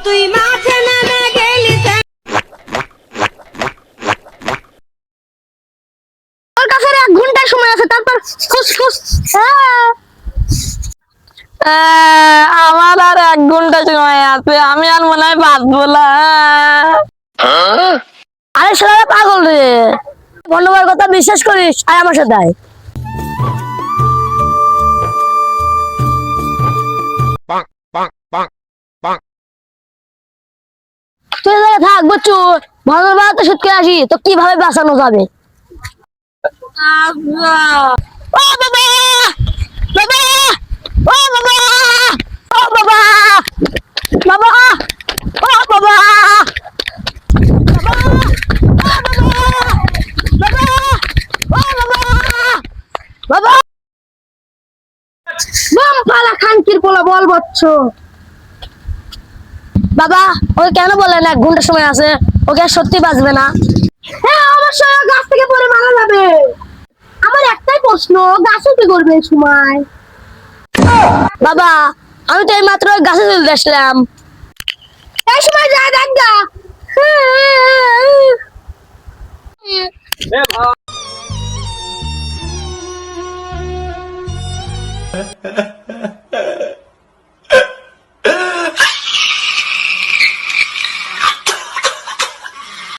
তুই মাঠে নেমে গেলি তোর কাছে 1 ঘন্টা সময় আছে, তারপর ফুসফুস। আমার আর 1 ঘন্টা সময় আছে, আমি আর মনে হয় বাঁচবো না। আরে শালা পাগল রে, বন্ধুবার কথা বিশ্বাস করিস? আয় আমার সাথে আয়। তুই এখানে থাক বুঝছু, বন্ধুবার তো সুদ করে আসি, তো কিভাবে বাঁচানো যাবে? ও বাবা, বাবা, ও বাবা, ও বাবা, বাবা, ও বাবা, বাবা, বাম পালা খানকির পোলা বল বচ্চ। বাবা, ওকে কেন বললেন 1 ঘন্টা সময় আছে? ওকে আর সত্যি বাঁচবে না? হ্যাঁ অবশ্যই, গাছ থেকে পড়ে মারা যাবে। আমার একটাই প্রশ্ন, গাছে কি করবে এই সময়? বাবা, আমি তো এই মাত্র গাছে চলে আসলাম। এই সময় যা দেখা।